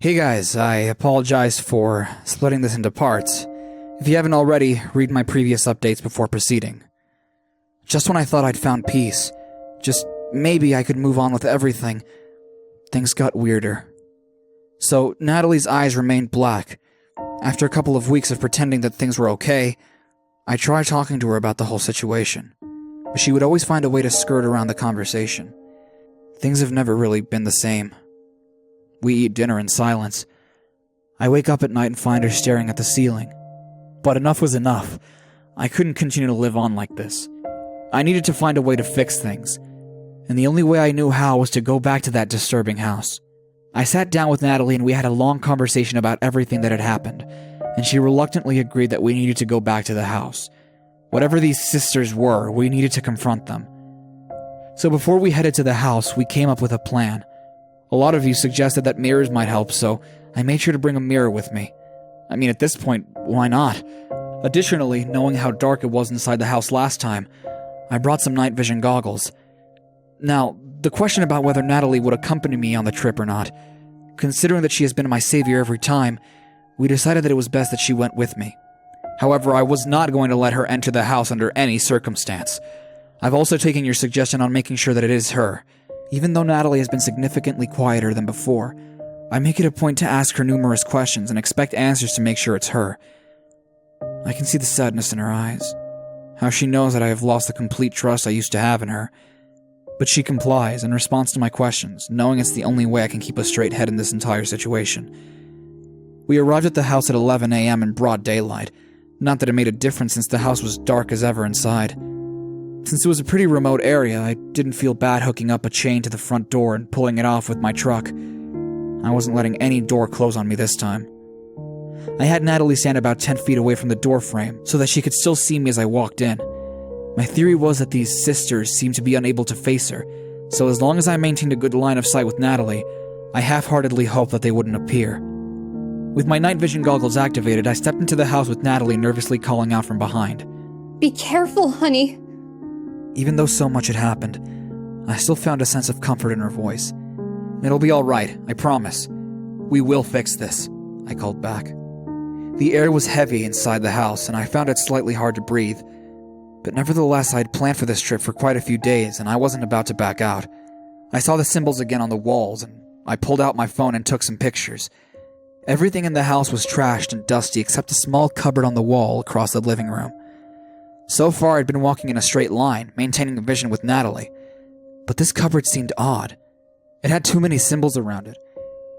Hey guys, I apologize for splitting this into parts. If you haven't already, read my previous updates before proceeding. Just when I thought I'd found peace, just maybe I could move on with everything, things got weirder. So, Natalie's eyes remained black. After a couple of weeks of pretending that things were okay, I tried talking to her about the whole situation, but she would always find a way to skirt around the conversation. Things have never really been the same. We eat dinner in silence. I wake up at night and find her staring at the ceiling. But enough was enough. I couldn't continue to live on like this. I needed to find a way to fix things, and the only way I knew how was to go back to that disturbing house. I sat down with Natalie and we had a long conversation about everything that had happened, and she reluctantly agreed that we needed to go back to the house. Whatever these sisters were, we needed to confront them. So before we headed to the house, we came up with a plan. A lot of you suggested that mirrors might help, so I made sure to bring a mirror with me. I mean, at this point, why not? Additionally, knowing how dark it was inside the house last time, I brought some night vision goggles. Now, the question about whether Natalie would accompany me on the trip or not, considering that she has been my savior every time, we decided that it was best that she went with me. However, I was not going to let her enter the house under any circumstance. I've also taken your suggestion on making sure that it is her. Even though Natalie has been significantly quieter than before, I make it a point to ask her numerous questions and expect answers to make sure it's her. I can see the sadness in her eyes, how she knows that I have lost the complete trust I used to have in her. But she complies and responds to my questions, knowing it's the only way I can keep a straight head in this entire situation. We arrived at the house at 11 a.m. in broad daylight. Not that it made a difference since the house was dark as ever inside. Since it was a pretty remote area, I didn't feel bad hooking up a chain to the front door and pulling it off with my truck. I wasn't letting any door close on me this time. I had Natalie stand about 10 feet away from the door frame so that she could still see me as I walked in. My theory was that these sisters seemed to be unable to face her, so as long as I maintained a good line of sight with Natalie, I half-heartedly hoped that they wouldn't appear. With my night vision goggles activated, I stepped into the house with Natalie nervously calling out from behind. Be careful, honey. Even though so much had happened, I still found a sense of comfort in her voice. It'll be all right, I promise. We will fix this, I called back. The air was heavy inside the house, and I found it slightly hard to breathe. But nevertheless, I'd planned for this trip for quite a few days, and I wasn't about to back out. I saw the symbols again on the walls, and I pulled out my phone and took some pictures. Everything in the house was trashed and dusty except a small cupboard on the wall across the living room. So far, I'd been walking in a straight line, maintaining a vision with Natalie. But this cupboard seemed odd. It had too many symbols around it,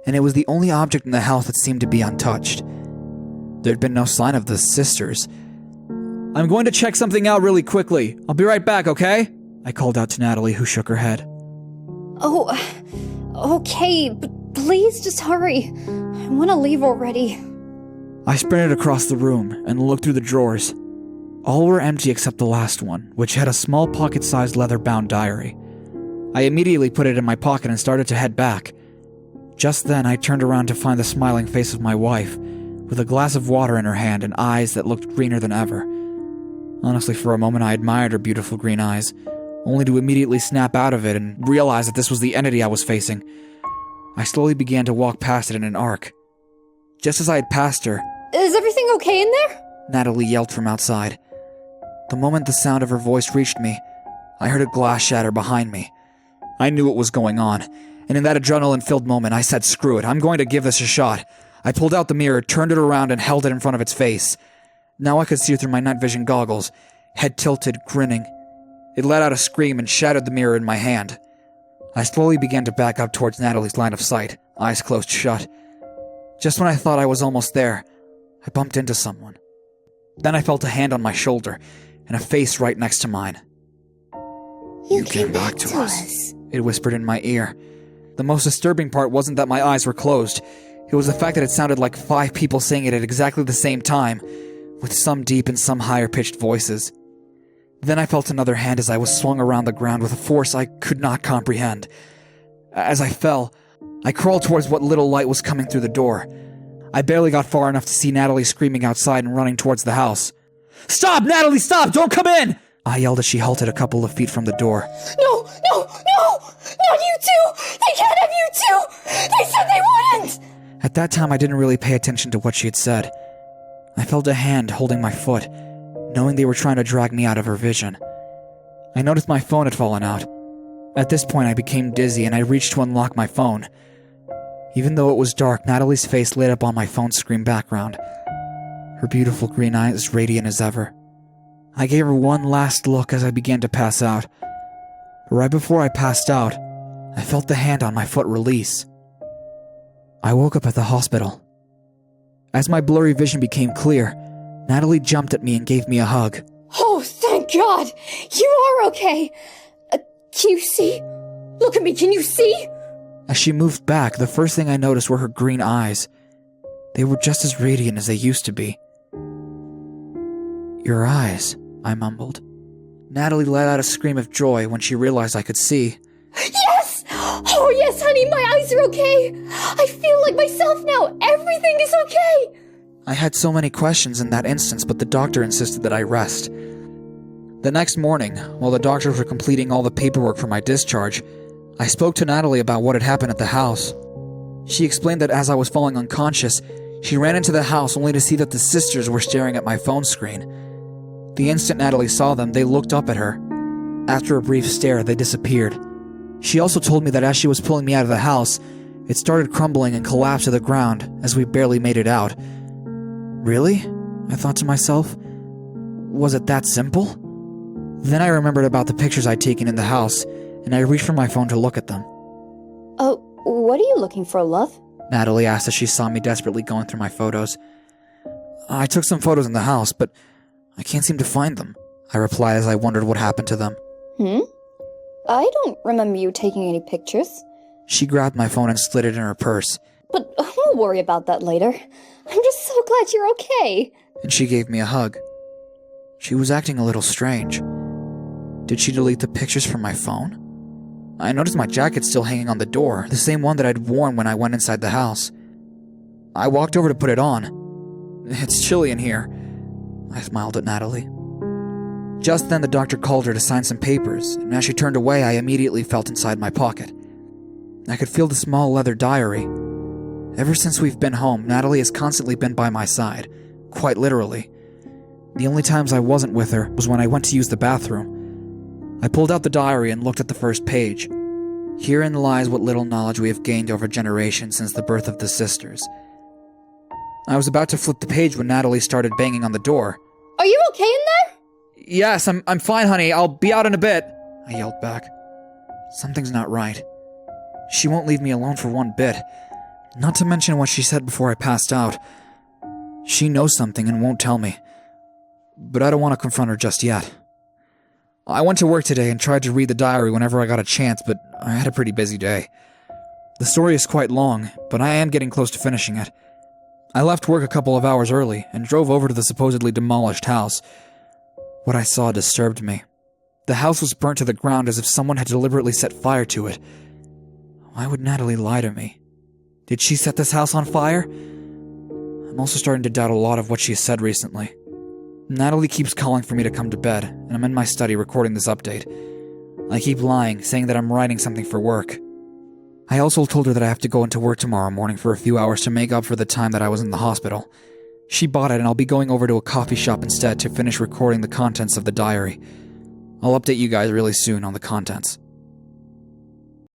and it was the only object in the house that seemed to be untouched. There'd been no sign of the sisters. I'm going to check something out really quickly. I'll be right back, okay? I called out to Natalie, who shook her head. Oh, okay, but please just hurry. I want to leave already. I sprinted across the room and looked through the drawers. All were empty except the last one, which had a small pocket-sized leather-bound diary. I immediately put it in my pocket and started to head back. Just then, I turned around to find the smiling face of my wife, with a glass of water in her hand and eyes that looked greener than ever. Honestly, for a moment I admired her beautiful green eyes, only to immediately snap out of it and realize that this was the entity I was facing. I slowly began to walk past it in an arc. Just as I had passed her... Is everything okay in there? Natalie yelled from outside. The moment the sound of her voice reached me, I heard a glass shatter behind me. I knew what was going on, and in that adrenaline-filled moment, I said, screw it, I'm going to give this a shot. I pulled out the mirror, turned it around, and held it in front of its face. Now I could see it through my night vision goggles, head tilted, grinning. It let out a scream and shattered the mirror in my hand. I slowly began to back up towards Natalie's line of sight, eyes closed shut. Just when I thought I was almost there, I bumped into someone. Then I felt a hand on my shoulder, and a face right next to mine. You came back to us, it whispered in my ear. The most disturbing part wasn't that my eyes were closed. It was the fact that it sounded like 5 people saying it at exactly the same time, with some deep and some higher-pitched voices. Then I felt another hand as I was swung around the ground with a force I could not comprehend. As I fell, I crawled towards what little light was coming through the door. I barely got far enough to see Natalie screaming outside and running towards the house. Stop, Natalie, stop! Don't come in! I yelled as she halted a couple of feet from the door. No! Not you two! They can't have you two! They said they wouldn't! At that time, I didn't really pay attention to what she had said. I felt a hand holding my foot, knowing they were trying to drag me out of her vision. I noticed my phone had fallen out. At this point, I became dizzy and I reached to unlock my phone. Even though it was dark, Natalie's face lit up on my phone's screen background. Her beautiful green eyes radiant as ever. I gave her one last look as I began to pass out. Right before I passed out, I felt the hand on my foot release. I woke up at the hospital. As my blurry vision became clear, Natalie jumped at me and gave me a hug. Oh, thank God! You are okay! Can you see? Look at me, can you see? As she moved back, the first thing I noticed were her green eyes. They were just as radiant as they used to be. Your eyes, I mumbled. Natalie let out a scream of joy when she realized I could see. Yes! Oh yes, honey, my eyes are okay! I feel like myself now! Everything is okay! I had so many questions in that instance, but the doctor insisted that I rest. The next morning, while the doctors were completing all the paperwork for my discharge, I spoke to Natalie about what had happened at the house. She explained that as I was falling unconscious, she ran into the house only to see that the sisters were staring at my phone screen. The instant Natalie saw them, they looked up at her. After a brief stare, they disappeared. She also told me that as she was pulling me out of the house, it started crumbling and collapsed to the ground as we barely made it out. Really? I thought to myself. Was it that simple? Then I remembered about the pictures I'd taken in the house, and I reached for my phone to look at them. Oh, what are you looking for, love? Natalie asked as she saw me desperately going through my photos. I took some photos in the house, but I can't seem to find them, I replied as I wondered what happened to them. I don't remember you taking any pictures. She grabbed my phone and slid it in her purse. But we'll worry about that later. I'm just so glad you're okay. And she gave me a hug. She was acting a little strange. Did she delete the pictures from my phone? I noticed my jacket still hanging on the door, the same one that I'd worn when I went inside the house. I walked over to put it on. It's chilly in here. I smiled at Natalie. Just then the doctor called her to sign some papers, and as she turned away, I immediately felt inside my pocket. I could feel the small leather diary. Ever since we've been home, Natalie has constantly been by my side, quite literally. The only times I wasn't with her was when I went to use the bathroom. I pulled out the diary and looked at the first page. Herein lies what little knowledge we have gained over generations since the birth of the sisters. I was about to flip the page when Natalie started banging on the door. Are you okay in there? Yes, I'm fine, honey. I'll be out in a bit, I yelled back. Something's not right. She won't leave me alone for one bit. Not to mention what she said before I passed out. She knows something and won't tell me. But I don't want to confront her just yet. I went to work today and tried to read the diary whenever I got a chance, but I had a pretty busy day. The story is quite long, but I am getting close to finishing it. I left work a couple of hours early and drove over to the supposedly demolished house. What I saw disturbed me. The house was burnt to the ground as if someone had deliberately set fire to it. Why would Natalie lie to me? Did she set this house on fire? I'm also starting to doubt a lot of what she has said recently. Natalie keeps calling for me to come to bed, and I'm in my study recording this update. I keep lying, saying that I'm writing something for work. I also told her that I have to go into work tomorrow morning for a few hours to make up for the time that I was in the hospital. She bought it, and I'll be going over to a coffee shop instead to finish recording the contents of the diary. I'll update you guys really soon on the contents.